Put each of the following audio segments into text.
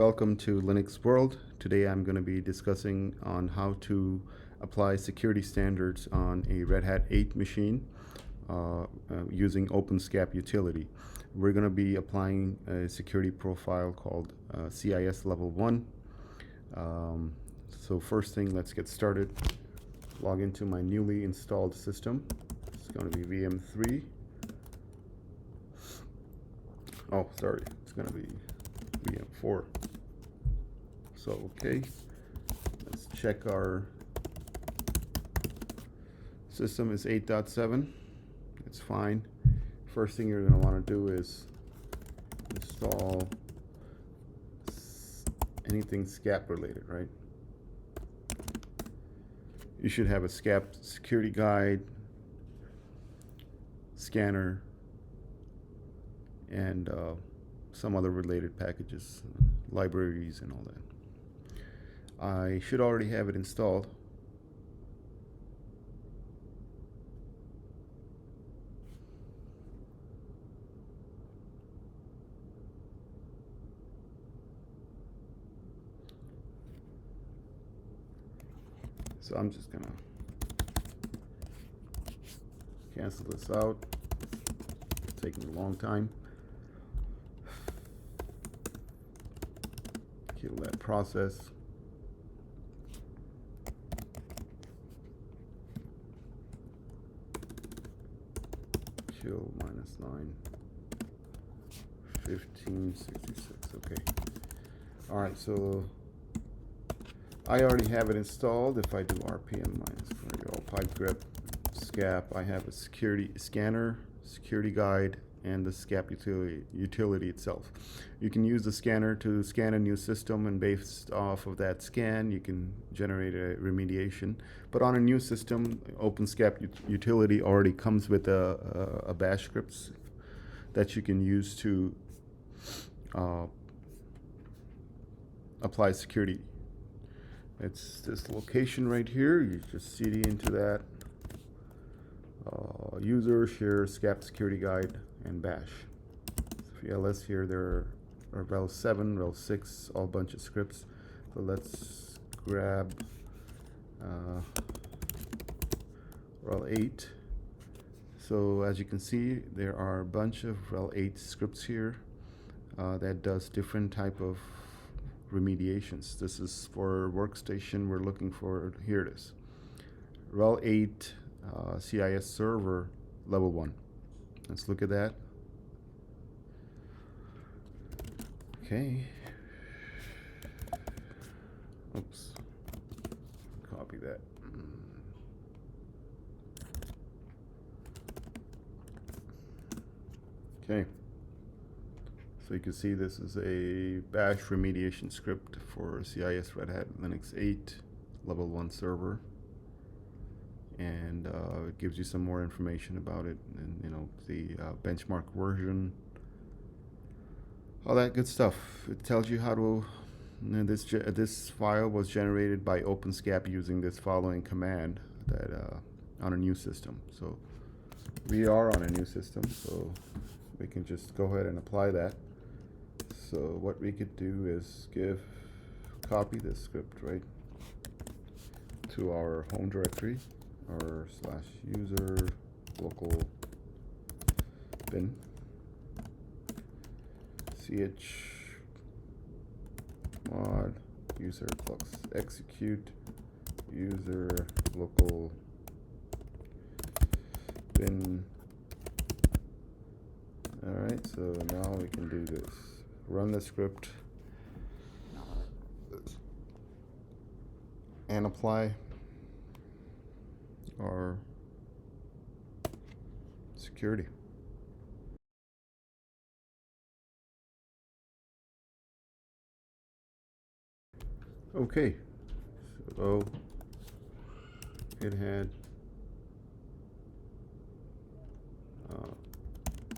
Welcome to Linux World. Today I'm going to be discussing on how to apply security standards on a Red Hat 8 machine using openscap utility. We're going to be applying a security profile called CIS level 1. So first thing, let's get started. Log into my newly installed system. It's going to be VM3. Oh, sorry, it's going to be VM4. So, okay, let's check our system is 8.7. It's fine. First thing you're going to want to do is install anything SCAP related, right? You should have a SCAP security guide, scanner, and some other related packages, libraries and all that. I should already have it installed. So I'm just gonna cancel this out. It's taking a long time. Kill that process. Kill -9 1566. Okay. All right, so I already have it installed. If I do RPM pipe grip SCAP, I have a security scanner, security guide, and the SCAP utility itself. You can use the scanner to scan a new system, and based off of that scan, you can generate a remediation. But on a new system, openscap utility already comes with a bash scripts that you can use to apply security. It's this location right here. You just cd into that. User, share, SCAP security guide, and bash. If you ls here, there are rhel7, rhel6, all bunch of scripts. So let's grab rhel8. So as you can see, there are a bunch of rhel8 scripts here that does different type of remediations. This is for workstation. We're looking for, here it is, rhel8 CIS server level 1. Let's look at that. Okay. Oops. Copy that. Okay. So you can see this is a bash remediation script for CIS Red Hat Linux 8 level 1 server. And it gives you some more information about it, and the benchmark version, all that good stuff. It tells you how to. This file was generated by openscap using this following command that on a new system. So we are on a new system, so we can just go ahead and apply that. So what we could do is copy this script right to our home directory, or /user local bin ch mod user flux execute user local bin. All right, so now we can do this. Run the script and apply our security. Okay, so it had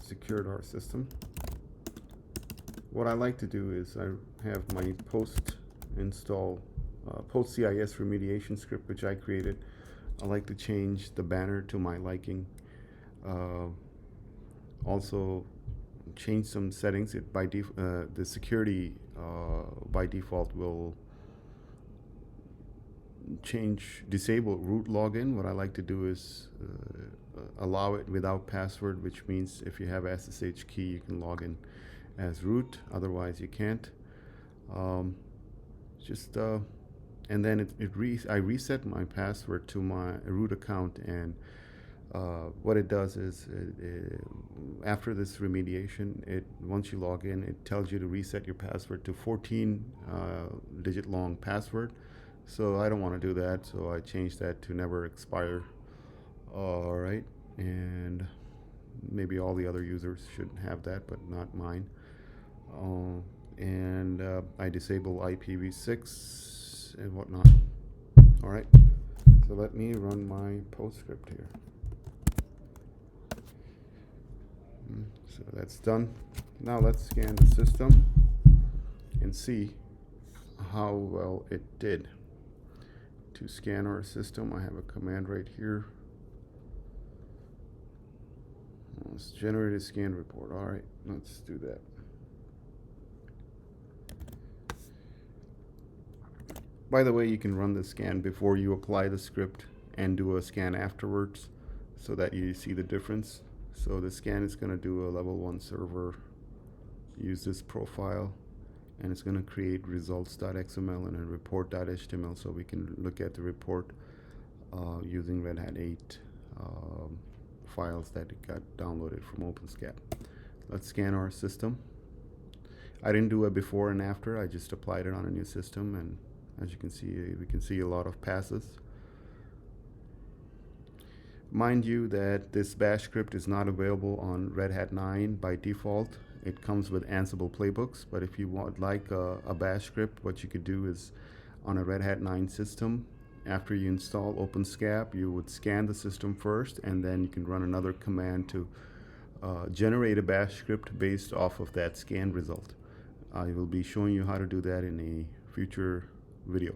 secured our system. What I like to do is I have my post CIS remediation script, which I created. I like to change the banner to my liking. Also change some settings. The security by default will disable root login. What I like to do is allow it without password, which means if you have SSH key, you can log in as root. Otherwise, you can't. Just and then I reset my password to my root account, and what it does is after this remediation, once you log in, it tells you to reset your password to 14 digit long password. So I don't want to do that, so I changed that to never expire. All right, and maybe all the other users should have that, but not mine. And I disable IPv6 and whatnot. All right, so let me run my PostScript here. So that's done. Now let's scan the system and see how well it did. To scan our system, I have a command right here. Let's generate a scan report. All right, let's do that. By the way, you can run the scan before you apply the script and do a scan afterwards so that you see the difference. So the scan is going to do a level 1 server, use this profile, and it's going to create results.xml and a report.html so we can look at the report using rhel8 files that got downloaded from openscap. Let's scan our system. I didn't do a before and after, I just applied it on a new system, and as you can see, we can see a lot of passes. Mind you that this bash script is not available on Red Hat 9 by default. It comes with Ansible playbooks, but if you want like a bash script, what you could do is on a Red Hat 9 system, after you install openscap, you would scan the system first, and then you can run another command to generate a bash script based off of that scan result. I will be showing you how to do that in a future video.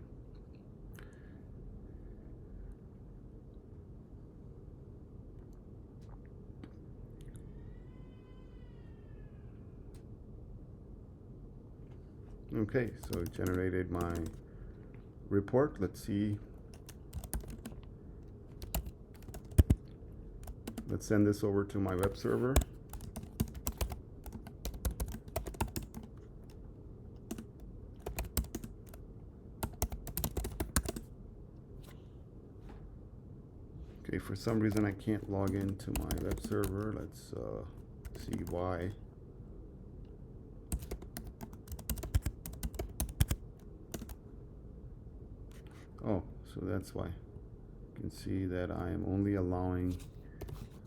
Okay, so it generated my report. Let's see. Let's send this over to my web server. Okay, for some reason I can't log into my web server. Let's see why. Oh, so that's why. You can see that I am only allowing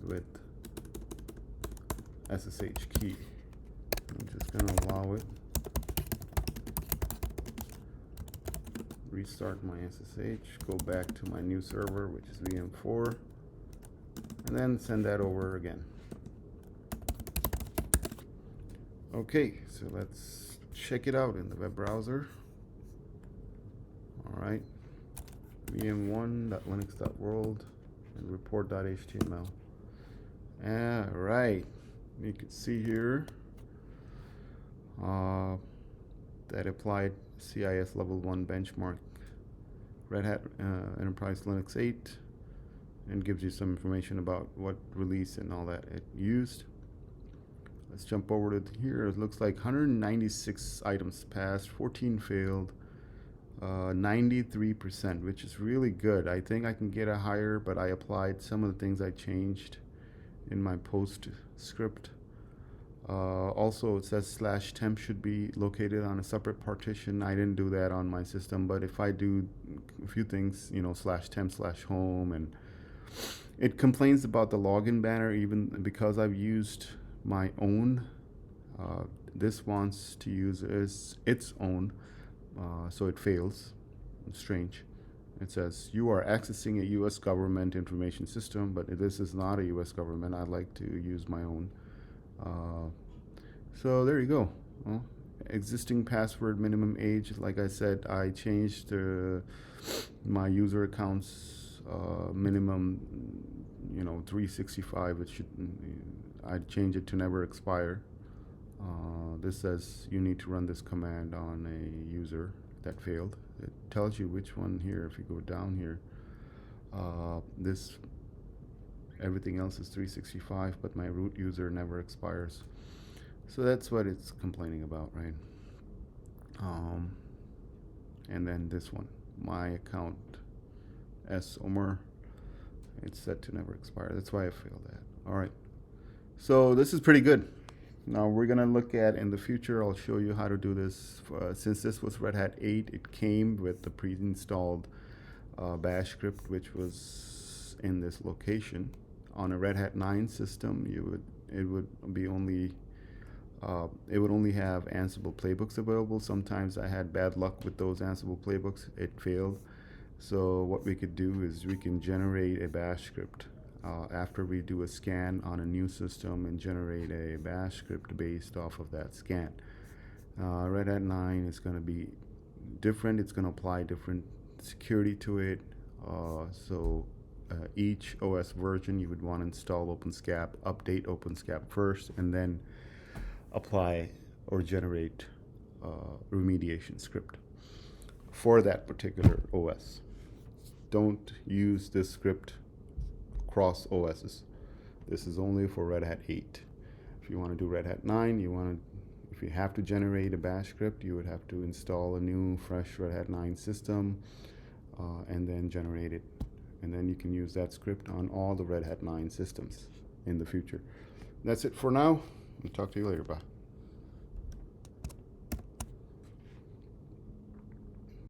with SSH key. I'm just going to allow it. Restart my SSH, go back to my new server, which is VM4, and then send that over again. Okay, so let's check it out in the web browser. All right, vm1.linux.world and report.html. All right, you can see here that applied CIS level 1 benchmark Red Hat Enterprise Linux 8, and gives you some information about what release and all that it used. Let's jump over to here. It looks like 196 items passed, 14 failed, 93%, which is really good. I think I can get a higher, but I applied some of the things I changed in my PostScript. Also, it says /temp should be located on a separate partition. I didn't do that on my system, but if I do a few things, you know, /temp/home, and it complains about the login banner even because I've used my own. This wants to use its own, so it fails. It's strange. It says you are accessing a U.S. government information system, but this is not a U.S. government. I'd like to use my own. So there you go. Well, existing password minimum age. Like I said, I changed my user accounts minimum, 365. It should. I'd change it to never expire. This says you need to run this command on a user that failed. It tells you which one here. If you go down here, this everything else is 365, but my root user never expires. So that's what it's complaining about, right? And then this one, my account S Omer, it's set to never expire. That's why I failed that. All right. So this is pretty good. Now we're gonna look at in the future. I'll show you how to do this. Since this was Red Hat 8, it came with the pre-installed bash script, which was in this location. On a Red Hat 9 system, it would be only it would only have Ansible playbooks available. Sometimes I had bad luck with those Ansible playbooks. It failed. So what we could do is we can generate a bash script after we do a scan on a new system and generate a bash script based off of that scan. Red Hat 9 is going to be different. It's going to apply different security to it. Each OS version, you would want to install openscap, update openscap first, and then apply or generate remediation script for that particular OS. Don't use this script across OSs. This is only for Red Hat 8. If you want to do Red Hat 9, if you have to generate a bash script, you would have to install a new, fresh Red Hat 9 system and then generate it. And then you can use that script on all the Red Hat 9 systems in the future. That's it for now. I'll talk to you later. Bye.